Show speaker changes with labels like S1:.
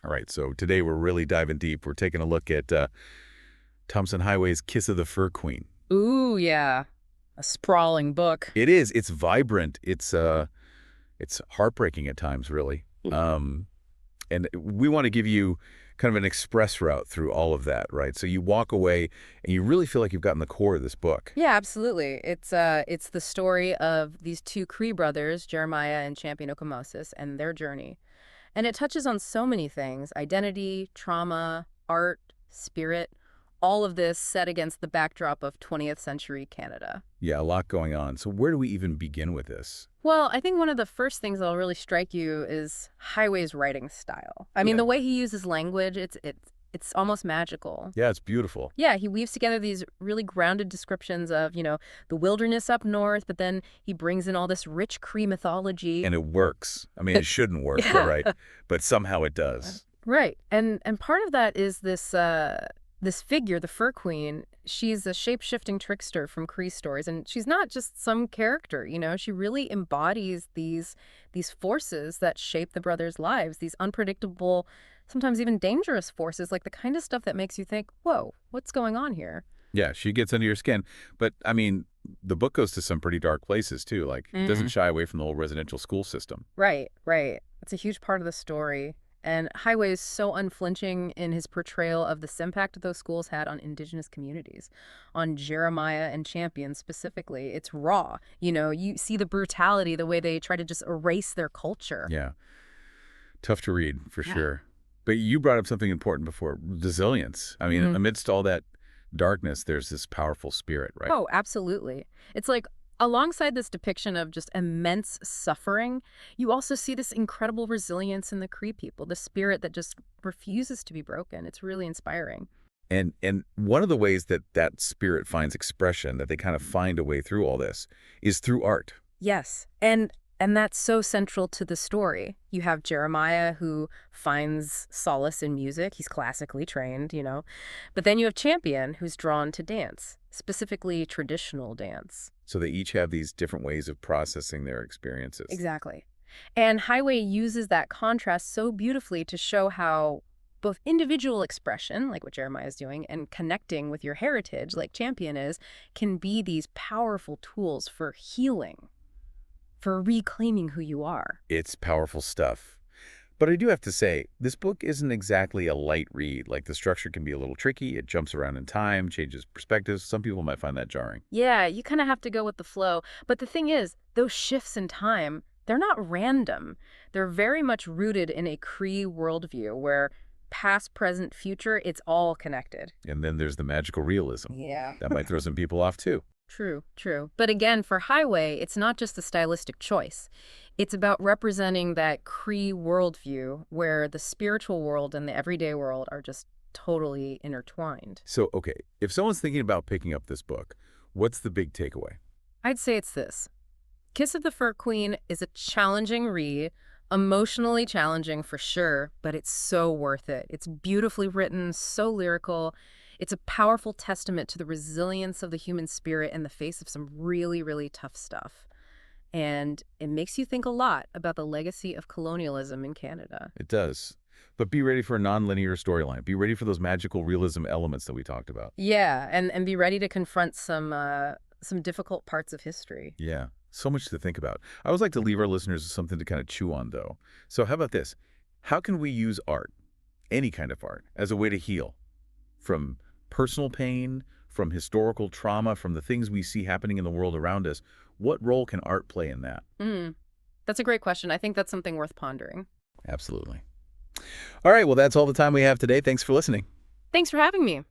S1: All right, so today we're really diving deep. We're taking a look at Tomson Highway's Kiss of the Fur Queen.
S2: Ooh, yeah. A sprawling book.
S1: It is. It's vibrant. It's heartbreaking at times, really. Um, and we want to give you kind of an express route through all of that, right? So you walk away and you really feel like you've gotten the core of this book.
S2: Yeah, absolutely. It's the story of these two Cree brothers, Jeremiah and Champion Okamosis, and their journey. And it touches on so many things: identity, trauma, art, spirit, all of this set against the backdrop of 20th century Canada.
S1: Yeah, a lot going on. So where do we even begin with this?
S2: Well, I think one of the first things that'll really strike you is Highway's writing style. I mean,
S1: Yeah.
S2: the way he uses language, it's almost magical.
S1: Yeah, it's beautiful.
S2: Yeah, he weaves together these really grounded descriptions of, the wilderness up north, but then he brings in all this rich Cree mythology.
S1: And it works. I mean, it shouldn't work, but
S2: Yeah.
S1: right? But somehow it does.
S2: Right. And part of that is this figure, the Fur Queen. She's a shape-shifting trickster from Cree stories, and she's not just some character, she really embodies these forces that shape the brothers' lives, these unpredictable, sometimes even dangerous forces, like the kind of stuff that makes you think, "Whoa, what's going on here?"
S1: Yeah, she gets under your skin. But, I mean, the book goes to some pretty dark places, too. Like, it doesn't shy away from the whole residential school system.
S2: Right, right. It's a huge part of the story. And Highway is so unflinching in his portrayal of the impact those schools had on Indigenous communities, on Jeremiah and Champion specifically. It's raw. You see the brutality, the way they try to just erase their culture.
S1: Yeah, tough to read, for
S2: Yeah.
S1: sure. But you brought up something important before, resilience. I mean, amidst all that darkness, there's this powerful spirit, right?
S2: Oh, absolutely. It's like alongside this depiction of just immense suffering, you also see this incredible resilience in the Cree people, the spirit that just refuses to be broken. It's really inspiring.
S1: And one of the ways that that spirit finds expression, that they kind of find a way through all this, is through art.
S2: Yes. And that's so central to the story. You have Jeremiah, who finds solace in music. He's classically trained. But then you have Champion, who's drawn to dance, specifically traditional dance.
S1: So they each have these different ways of processing their experiences.
S2: Exactly. And Highway uses that contrast so beautifully to show how both individual expression, like what Jeremiah is doing, and connecting with your heritage, like Champion is, can be these powerful tools for healing, for reclaiming who you are.
S1: It's powerful stuff. But I do have to say, this book isn't exactly a light read. Like, the structure can be a little tricky. It jumps around in time, changes perspectives. Some people might find that jarring.
S2: Yeah, you kind of have to go with the flow. But the thing is, those shifts in time, they're not random. They're very much rooted in a Cree worldview where past, present, future, it's all connected.
S1: And then there's the magical realism.
S2: Yeah.
S1: That might throw some people off, too.
S2: True, true. But again, for Highway, it's not just a stylistic choice. It's about representing that Cree worldview where the spiritual world and the everyday world are just totally intertwined.
S1: So, okay, if someone's thinking about picking up this book, what's the big takeaway?
S2: I'd say it's this. Kiss of the Fur Queen is a challenging read, emotionally challenging for sure, but it's so worth it. It's beautifully written, so lyrical. It's a powerful testament to the resilience of the human spirit in the face of some really, really tough stuff. And it makes you think a lot about the legacy of colonialism in Canada.
S1: It does. But be ready for a non-linear storyline. Be ready for those magical realism elements that we talked about.
S2: Yeah, and be ready to confront some difficult parts of history.
S1: Yeah, so much to think about. I always like to leave our listeners with something to kind of chew on, though. So how about this? How can we use art, any kind of art, as a way to heal? From personal pain, from historical trauma, from the things we see happening in the world around us, what role can art play in that?
S2: That's a great question. I think that's something worth pondering.
S1: Absolutely. All right, well, that's all the time we have today. Thanks for listening.
S2: Thanks for having me.